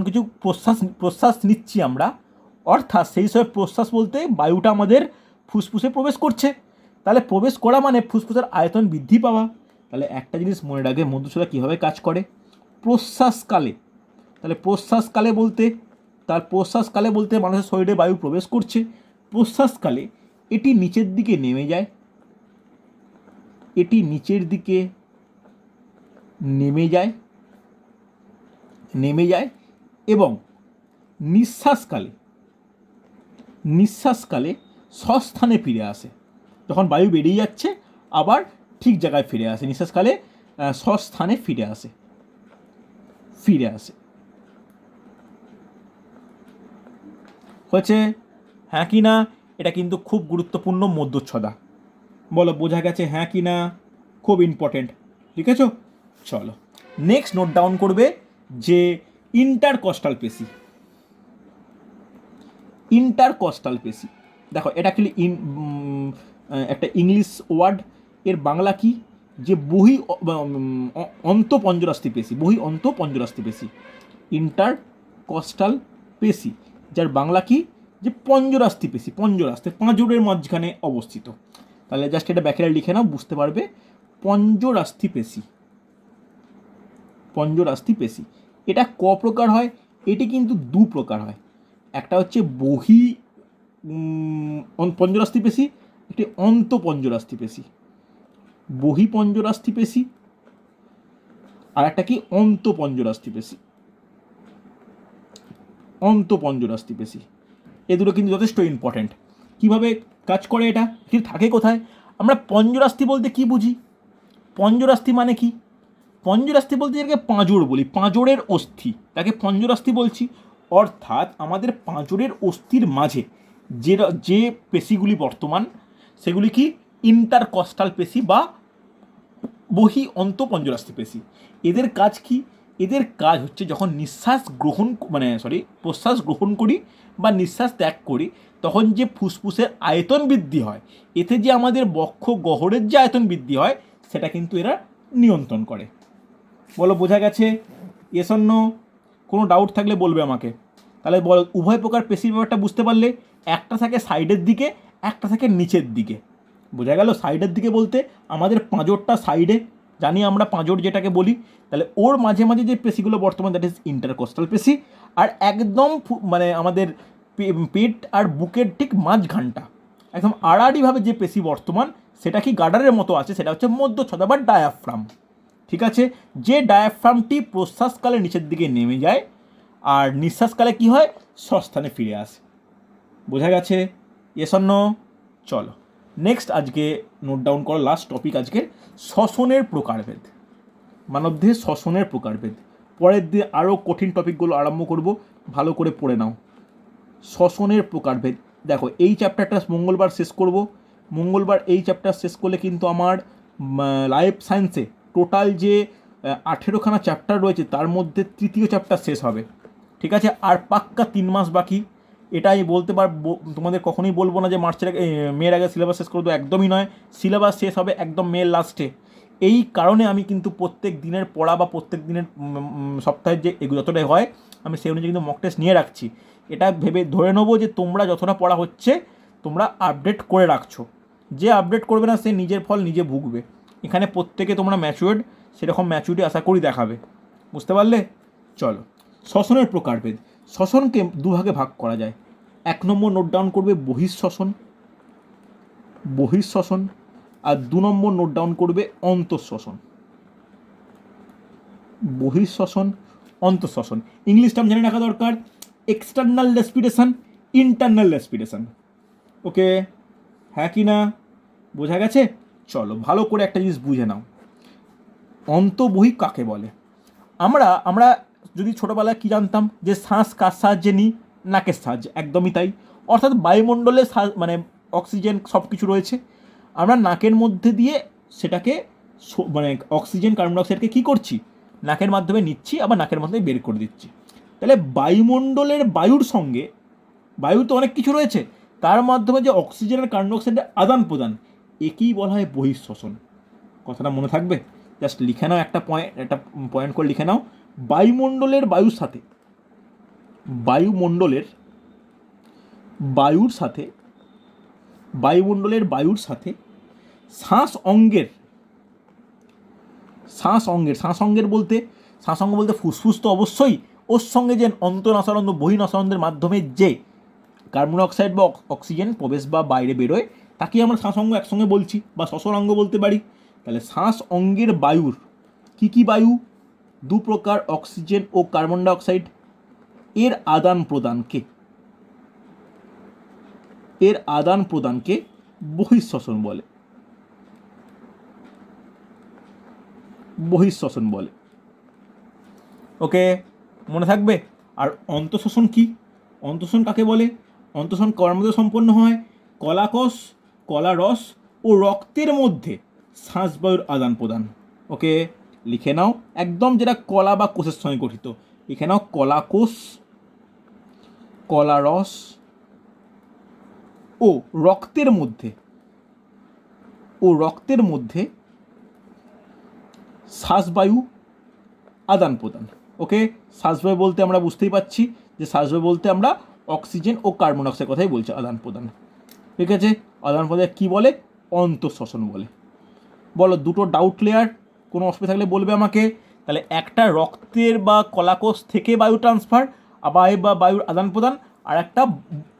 কিছু প্রশ্বাস নিচ্ছি আমরা, অর্থাৎ সেই সময় প্রশ্বাস বলতে বায়ুটা আমাদের ফুসফুসে প্রবেশ করছে। তাহলে প্রবেশ করা মানে ফুসফুসের আয়তন বৃদ্ধি পাওয়া। তাহলে একটা জিনিস মনে রাখবে, মধ্যচ্ছদা কীভাবে কাজ করে? প্রশ্বাসকালে, তাহলে প্রশ্বাসকালে বলতে মানুষের শরীরে বায়ু প্রবেশ করছে। প্রশ্বাসকালে এটি নিচের দিকে নেমে যায়, এটি নিচের দিকে নেমে যায় এবং নিঃশ্বাসকালে স্বস্থানে ফিরে আসে। যখন বায়ু বেরিয়ে যাচ্ছে আবার ঠিক জায়গায় ফিরে আসে, নিঃশ্বাসকালে স্বস্থানে ফিরে আসে। হচ্ছে, হ্যাঁ কি না? এটা কিন্তু খুব গুরুত্বপূর্ণ মধ্যচ্ছদা। বলো বোঝা গেছে হ্যাঁ কি না? খুব ইম্পর্টেন্ট, ঠিক আছে? চলো নেক্সট নোট ডাউন করবে যে ইন্টারকস্টাল পেশি। ইন্টারকস্টাল পেশি, দেখো এটা অ্যাকচুয়ালি একটা ইংলিশ ওয়ার্ড, এর বাংলা কি? যে অন্তঃপঞ্জরাস্থি পেশি, অন্তঃপঞ্জরাস্থি পেশি। ইন্টারকস্টাল পেশি, যার বাংলা কি? যে পঞ্জরাস্থি পেশি, পাঁজরের মাঝখানে অবস্থিত। তাহলে জাস্ট এটা ব্যাখ্যাটা লিখে নাও, বুঝতে পারবে। পঞ্জরাস্থি পেশি এটা ক প্রকার হয়? এটি কিন্তু 2 প্রকার হয়। একটা হচ্ছে পঞ্জরাস্থি পেশি, একটি অন্তঃপঞ্জরাস্থি পেশি। বহিঃপঞ্জরাস্থি পেশি আর একটা কি? অন্তঃপঞ্জরাস্থি পেশি। এ দুটো কিন্তু যথেষ্ট ইম্পর্ট্যান্ট। কীভাবে কাজ করে এটা, ঠিক থাকে কোথায়? আমরা পঞ্জরাস্থি বলতে কি বুঝি? পঞ্জরাস্থি মানে কি? পঞ্জরাস্থি বলতে যেটাকে পাঁজর বলি, পাঁজরের অস্থি, তাকে পঞ্জরাস্থি বলছি। অর্থাৎ আমাদের পাঁজরের অস্থির মাঝে যে পেশিগুলি বর্তমান, সেগুলি কি? ইন্টারকস্টাল পেশি বা অন্তঃপঞ্জরাস্থি পেশি। এদের কাজ কি? এদের কাজ হচ্ছে যখন প্রশ্বাস গ্রহণ করি বা নিঃশ্বাস ত্যাগ করি, তখন যে ফুসফুসের আয়তন বৃদ্ধি হয়, এতে যে আমাদের বক্ষ গহ্বরের যে আয়তন বৃদ্ধি হয়, সেটা কিন্তু এরা নিয়ন্ত্রণ করে। বলো বোঝা গেছে? Yes or no? কোনো ডাউট থাকলে বলবে আমাকে। তাহলে বলো, উভয় প্রকার পেশির ব্যাপারটা বুঝতে পারলে। একটা থাকে সাইডের দিকে, একটা থাকে নিচের দিকে। বোঝা গেল? সাইডের দিকে বলতে আমাদের পাঁজরটা সাইডে, জানি আমরা পাঁজর যেটাকে বলি। তাহলে ওর মাঝে মাঝে যে পেশিগুলো বর্তমান, দ্যাট ইজ ইন্টারকস্টাল পেশি। আর একদম আমাদের পেট আর বুকের ঠিক মাঝখানটা একদম আড়াআড়িভাবে যে পেশি বর্তমান, সেটা কি গার্ডারের মতো আছে, সেটা হচ্ছে মধ্যচ্ছদা বা ডায়াফ্রাম। ঠিক আছে? যে ডায়াফ্রামটি প্রশ্বাসকালে নিচের দিকে নেমে যায় আর নিঃশ্বাসকালে কি হয়? স্বস্থানে ফিরে আসে। বোঝা গেছে? Yes or no? চলো নেক্সট আজকে নোট ডাউন করো, লাস্ট টপিক আজকে শ্বসনের প্রকারভেদ, মানবদেহের শ্বসনের প্রকারভেদ। পরের দিন আরও কঠিন টপিকগুলো আরম্ভ করব, ভালো করে পড়ে নাও। শ্বসনের প্রকারভেদ, দেখো এই চ্যাপ্টারটা মঙ্গলবার শেষ করব। মঙ্গলবার এই চ্যাপ্টার শেষ করলে কিন্তু আমার লাইফ সায়েন্সে টোটাল যে 18খানা চ্যাপ্টার রয়েছে তার মধ্যে তৃতীয় চ্যাপ্টার শেষ হবে। ঠিক আছে, আর পাক্কা 3 মাস বাকি। এটা আমি বলতে পারবো, তোমাদের কখনোই বলবো না যে মার্চের আগে মেয়ের আগে সিলেবাস শেষ করে দেবো, একদমই নয়। সিলেবাস শেষ হবে একদম মেয়ের লাস্টে। এই কারণে আমি কিন্তু প্রত্যেক দিনের পড়া বা প্রত্যেক দিনের সপ্তাহের যে এগুলো যতটাই হয় আমি সেই অনুযায়ী কিন্তু মক টেস্ট নিয়ে রাখছি। এটা ভেবে ধরে নেবো যে তোমরা যতটা পড়া হচ্ছে তোমরা আপডেট করে রাখছো। যে আপডেট করবে না সে নিজের ফল নিজে ভুগবে। এখানে প্রত্যেকে তোমরা ম্যাচুয়ার্ড, সেরকম ম্যাচুরিটি আশা করি দেখাবে। বুঝতে পারলে? চলো, শ্বসনের প্রকারভেদ। শ্বসনকে দুভাগে ভাগ করা যায়। 1 নম্বর নোট ডাউন করবে বহিঃশ্বসন, বহিঃশ্বসন, আর 2 নম্বর নোট ডাউন করবে অন্তঃশ্বসন। বহিঃশ্বসন, অন্তঃশ্বসন, ইংলিশ টার্ম জেনে রাখা দরকার। External respiration, internal respiration. Okay, হ্যাঁ কি না? বোঝা গেছে? চলো ভালো করে একটা জিনিস বুঝে নাও, অন্তঃবহিঃ কাকে বলে। আমরা যদি ছোটোবেলায় কী জানতাম যে শ্বাস কার সাহায্যে নিই? নাকের সাহায্যে, একদমই তাই। অর্থাৎ বায়ুমণ্ডলে মানে অক্সিজেন সব কিছু রয়েছে, আমরা নাকের মধ্যে দিয়ে সেটাকে মানে অক্সিজেন কার্বন ডাইঅক্সাইডকে কী করছি? নাকের মাধ্যমে নিচ্ছি, আবার নাকের মাধ্যমে বের করে দিচ্ছি। তাহলে বায়ুমণ্ডলের বায়ুর সঙ্গে, বায়ু তো অনেক কিছু রয়েছে, তার মাধ্যমে যে অক্সিজেন আর কার্বন ডাইঅক্সাইডের আদান প্রদান, একেই বলা হয় বহিঃশ্বসন। কথাটা মনে থাকবে? জাস্ট লিখে নাও, একটা পয়েন্ট করে লিখে নাও। বায়ুমণ্ডলের বায়ুর সাথে, বায়ুমণ্ডলের বায়ুর সাথে শ্বাস অঙ্গের বলতে ফুসফুস তো অবশ্যই, ওর সঙ্গে যে অন্তঃনাসারন্ধ্র বহিঃনাসারন্ধ্রের মাধ্যমে যে কার্বন ডাইঅক্সাইড বা অক্সিজেন প্রবেশ বা বাইরে বেরোয় তাকেই আমরা শ্বাস অঙ্গ একসঙ্গে বলছি, বা শ্বসন অঙ্গ বলতে পারি। তাহলে শ্বাস অঙ্গের বায়ুর কী বায়ু? 2 প্রকার, অক্সিজেন ও কার্বন ডাইঅক্সাইড। এর আদান প্রদানকে বহিঃশ্বসন বলে। ওকে, মনে থাকবে? আর অন্তঃশ্বসন কি? অন্তঃশ্বসন কাকে বলে? অন্তঃশ্বসন কর্মদ সম্পন্ন হয় কলাকোষ, কলারস ও রক্তের মধ্যে শ্বাসবায়ুর আদান প্রদান। ওকে, লিখে নাও একদম, যেটা কলা বা কোষের সঙ্গে গঠিত। লিখে নাও কলাকোষ, কলারস ও রক্তের মধ্যে শ্বাসবায়ু আদান প্রদান। ওকে, শ্বাসবায়ু বলতে আমরা বুঝতেই পারছি যে শ্বাসবায়ু বলতে আমরা অক্সিজেন ও কার্বন ডাইঅক্সাইড কথাই বলছি, আদান প্রদান। ঠিক আছে, আদান প্রদান কী বলে? অন্তঃশ্বসন বলে। বলো, দুটো ডাউট ক্লিয়ার? কোনো অসুবিধা থাকলে বলবে আমাকে। তাহলে একটা রক্তের বা কলাকোষ থেকে বায়ু ট্রান্সফার বা বায়ুর আদান প্রদান, আর একটা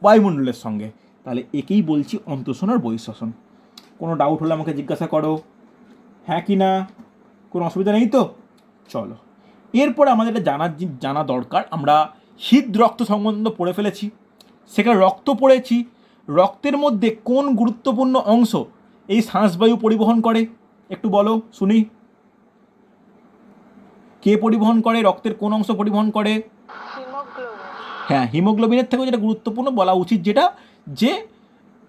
বায়ুমণ্ডলের সঙ্গে, তাহলে একেই বলছি অন্তঃশ্বসন আর বহিঃশ্বসন। কোনো ডাউট হলে আমাকে জিজ্ঞাসা করো, হ্যাঁ কি না? কোনো অসুবিধা নেই তো? চলো, এরপরে আমাদের এটা জানা দরকার, আমরা হৃদরক্ত সম্বন্ধে পড়ে ফেলেছি, সেখানে রক্ত পড়েছি। রক্তের মধ্যে কোন গুরুত্বপূর্ণ অংশ এই শ্বাসবায়ু পরিবহন করে? একটু বলো শুনি, কে পরিবহন করে? রক্তের কোন অংশ পরিবহন করে? হ্যাঁ, হিমোগ্লোবিনের থেকেও যেটা গুরুত্বপূর্ণ বলা উচিত, যেটা যে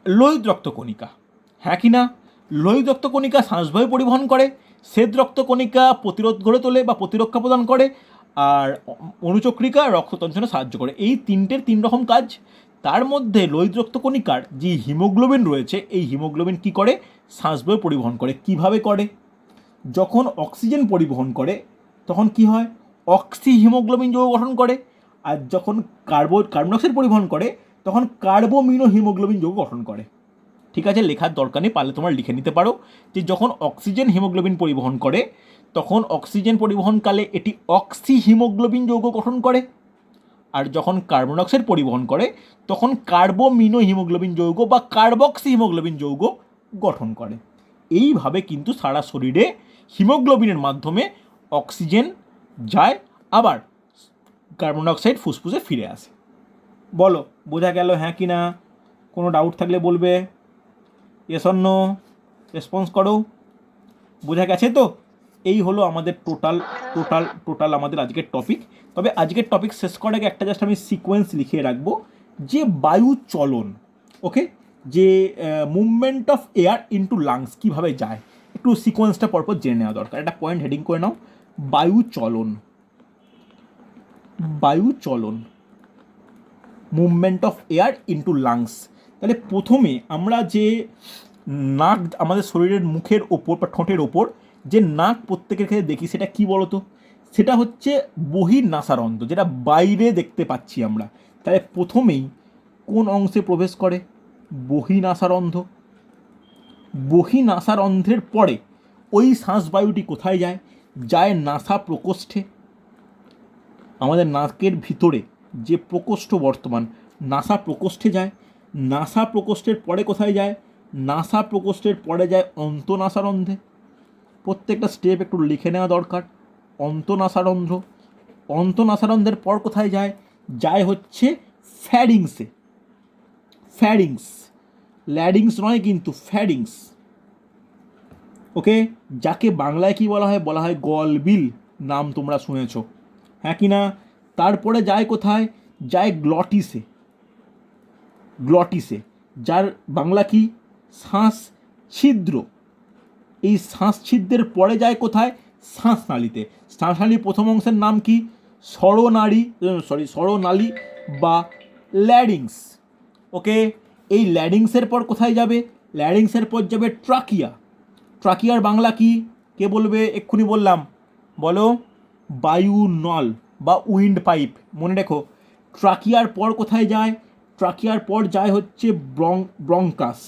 লোহিত রক্তকণিকা। হ্যাঁ কি না? লোহিত রক্তকণিকা শ্বাসবায়ু পরিবহন করে, শ্বেত রক্তকণিকা প্রতিরোধ গড়ে তোলে বা প্রতিরক্ষা প্রদান করে, আর অনুচক্রিকা রক্ততঞ্চনে সাহায্য করে। এই 3 রকম কাজ। তার মধ্যে লোহিত রক্তকণিকার যে হিমোগ্লোবিন রয়েছে, এই হিমোগ্লোবিন কী করে? শ্বাসবায়ু পরিবহন করে। কিভাবে করে? যখন অক্সিজেন পরিবহন করে তখন কি হয়? অক্সি হিমোগ্লোবিন যৌগ গঠন করে। আর যখন কার্বন ডাইঅক্সাইড পরিবহন করে তখন কার্বোমিনো হিমোগ্লোবিন যৌগ গঠন করে। ঠিক আছে, লেখার দরকার নেই, পারলে তোমরা লিখে নিতে পারো যে যখন অক্সিজেন হিমোগ্লোবিন পরিবহন করে তখন অক্সিজেন পরিবহনকালে এটি অক্সি হিমোগ্লোবিন যৌগ গঠন করে, আর যখন কার্বন ডাইঅক্সাইড পরিবহন করে তখন কার্বোমিনো হিমোগ্লোবিন যৌগ বা কার্বক্সি হিমোগ্লোবিন যৌগ গঠন করে। এইভাবে কিন্তু সারা শরীরে হিমোগ্লোবিনের মাধ্যমে অক্সিজেন যায়, আবার কার্বন ডাইঅক্সাইড ফুসফুসে ফিরে আসে। বলো, বোঝা গেল হ্যাঁ কি না? কোনো ডাউট থাকলে বলবে, ইয়েস অর নো, রেসপন্স করো। বোঝা গেছে তো? এই হলো আমাদের টোটাল আমাদের আজকের টপিক। তবে আজকের টপিক শেষ করার আগে একটা জাস্ট আমি সিকোয়েন্স লিখিয়ে রাখবো, যে বায়ু চলন, ওকে, যে movement of air into lungs কীভাবে যায়, একটু সিকোয়েন্সটা পরপর জেনে নেওয়া দরকার। একটা পয়েন্ট হেডিং করে নাও, বায়ু চলন, movement of air into lungs. তাহলে প্রথমে আমরা যে নাক, আমাদের শরীরের মুখের ওপর বা ঠোঁটের ওপর যে নাক প্রত্যেকের ক্ষেত্রে দেখি, সেটা কি বলতো? সেটা হচ্ছে বহির্নাসারন্ধ্র, যেটা বাইরে দেখতে পাচ্ছি আমরা। তাহলে প্রথমেই কোন অংশে প্রবেশ করে? বহির্নাসারন্ধ্র। বহির্নাসারন্ধ্রের পরে ওই শ্বাসবায়ুটি কোথায় যায়? যায় নাসা প্রকোষ্ঠে। আমাদের নাকের ভিতরে যে প্রকোষ্ঠ বর্তমান, নাসা প্রকোষ্ঠে যায়। নাসা প্রকোষ্ঠের পরে কোথায় যায়? নাসা প্রকোষ্ঠের পরে যায় অন্তনাসারন্ধ্রে। প্রত্যেকটা স্টেপ একটু লিখে নেওয়া দরকার। অন্তনাসারন্ধ্র, অন্তনাসারন্ধ্রের পর কোথায় যায়? যায় হচ্ছে ফ্যারিংসে। ফ্যারিংস, ল্যাডিংস নয় কিন্তু, ফ্যারিংস, ওকে, যাকে বাংলায় কি বলা হয়? বলা হয় গলবিল, নাম তোমরা শুনেছ, হ্যাঁ কি না? তারপরে যায় কোথায়? যায় গ্লটিসে। গ্লটিসে, যার বাংলা কি? শ্বাস ছিদ্র। এই শ্বাস ছিদ্রের পরে যায় কোথায়? শ্বাসনালীতে। শ্বাসনালীর প্রথম অংশের নাম কি? স্বরনালী বা ল্যারিংস, ওকে। এই ল্যারিংসের পর কোথায় যাবে? ল্যারিংসের পর যাবে ট্রাকিয়া। ট্রাকিয়ার বাংলা কি? কে বলবে? এক্ষুনি বললাম, বলো। বায়ুনল বা উইন্ড পাইপ। মনে রেখো, ট্রাকিয়ার পর কোথায় যায়? ট্রাকিয়ার পর যায় হচ্ছে ব্রঙ্কাস,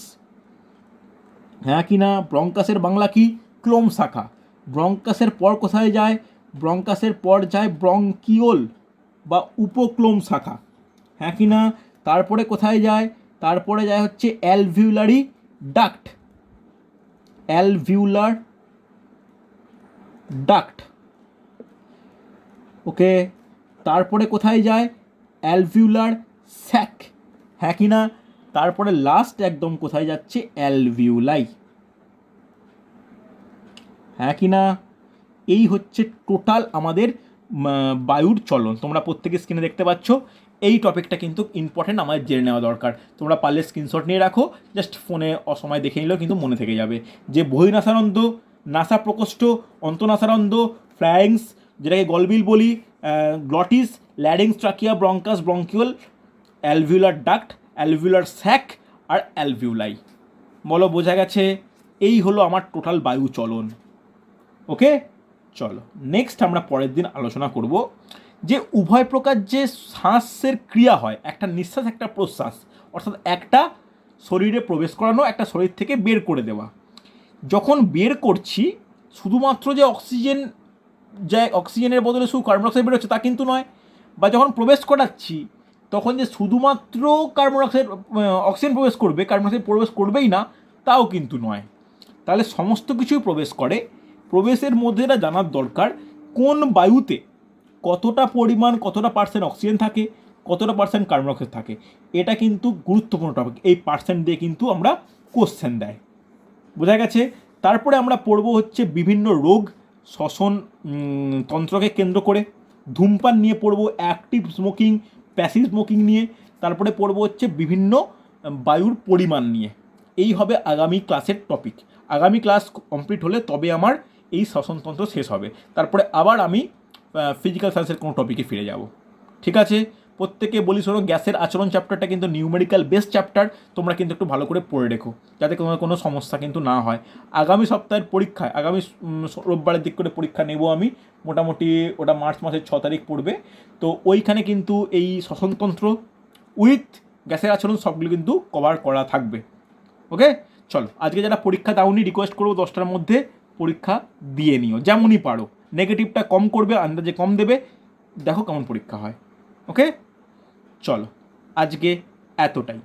হ্যাঁ কি না? ব্রঙ্কাসের বাংলা কি? ক্লোম শাখা। ব্রঙ্কাসের পর কোথায় যায়? ব্রঙ্কাসের পর যায় ব্রঙ্কিওল বা উপক্লোম শাখা, হ্যাঁ কি না? তারপরে কোথায় যায়? তারপরে যায় হচ্ছে অ্যালভিউলারি ডাক্ট। অ্যালভিউলার ডাক্ট, ওকে। তারপরে কোথায় যায়? অ্যালভিউলার স্যাক, হ্যাঁ কি না? তারপরে লাস্ট একদম কোথায় যাচ্ছে? অ্যালভিউলাই, হ্যাঁ কি না? এই হচ্ছে টোটাল আমাদের বায়ুর চলন। তোমরা প্রত্যেকে স্ক্রিনে দেখতে পাচ্ছ। এই টপিকটা কিন্তু ইম্পর্টেন্ট, আমাদের জেনে নেওয়া দরকার। তোমরা পারলে স্ক্রিনশট নিয়ে রাখো, জাস্ট ফোনে অসময় দেখে নিলেও কিন্তু মনে থেকে যাবে। যে বহির্নাসারন্ধ্র, নাসা প্রকোষ্ঠ, অন্তনাসারন্ধ্র, ফ্ল্যারিংস, যেটাকে গলবিল বলি, glottis, larynx, trachea, bronchus, bronchiole, alveolar duct, alveolar sac আর অ্যালভিউলাই। বলো, বোঝা গেছে? এই হলো আমার টোটাল বায়ু চলন, ওকে। চলো নেক্সট আমরা পরের দিন আলোচনা করব যে উভয় প্রকার যে শ্বাসের ক্রিয়া হয়, একটা নিঃশ্বাস একটা প্রশ্বাস, অর্থাৎ একটা শরীরে প্রবেশ করানো, একটা শরীর থেকে বের করে দেওয়া। যখন বের করছি শুধুমাত্র যে অক্সিজেনের বদলে শুধু কার্বন ডাইঅক্সাইড বেরোচ্ছে তা কিন্তু নয়, বা যখন প্রবেশ করাচ্ছি তখন যে শুধুমাত্র অক্সিজেন প্রবেশ করবে, কার্বন ডাইঅক্সাইড প্রবেশ করবেই না তাও কিন্তু নয়। তাহলে সমস্ত কিছুই প্রবেশ করে। প্রবেশের মধ্যে এটা জানার দরকার কোন বায়ুতে কতটা পরিমাণ, কতটা পার্সেন্ট অক্সিজেন থাকে, কতটা পার্সেন্ট কার্বন ডাইঅক্সাইড থাকে। এটা কিন্তু গুরুত্বপূর্ণ টপিক। এই পার্সেন্ট দিয়ে কিন্তু আমরা কোশ্চেন দেয়, বোঝা গেছে? তারপরে আমরা পড়ব হচ্ছে বিভিন্ন রোগ, শ্বসন তন্ত্রকে কেন্দ্র করে। ধূমপান নিয়ে পড়ব, অ্যাক্টিভ স্মোকিং, প্যাসিভ স্মোকিং নিয়ে। তারপরে পড়ব হচ্ছে বিভিন্ন বায়ুর পরিমাণ নিয়ে। এই হবে আগামী ক্লাসের টপিক। আগামী ক্লাস কমপ্লিট হলে তবে আমার এই শ্বসনতন্ত্র শেষ হবে। তারপরে আবার আমি ফিজিক্যাল সায়েন্সের কোনো টপিকে ফিরে যাব, ঠিক আছে? প্রত্যেকে বলি শোনো, গ্যাসের আচরণ চ্যাপ্টারটা কিন্তু নিউমেরিক্যাল বেস চ্যাপ্টার, তোমরা কিন্তু একটু ভালো করে পড়ে রেখো যাতে কোনো সমস্যা কিন্তু না হয়। আগামী সপ্তাহের পরীক্ষায়, আগামী রোববারের দিক করে পরীক্ষা নেব আমি, মোটামুটি ওটা মার্চ মাসের 6 তারিখ পড়বে। তো ওইখানে কিন্তু এই শ্বসনতন্ত্র উইথ গ্যাসের আচরণ সবগুলো কিন্তু কভার করা থাকবে, ওকে। চলো, আজকে যারা পরীক্ষা দাওনি রিকোয়েস্ট করবো 10টার মধ্যে পরীক্ষা দিয়ে নিও, যেমনই পারো। নেগেটিভটা কম করবে, আন্দাজে কম দেবে, দেখো কেমন পরীক্ষা হয়, ওকে। চলো আজকে এতটাই।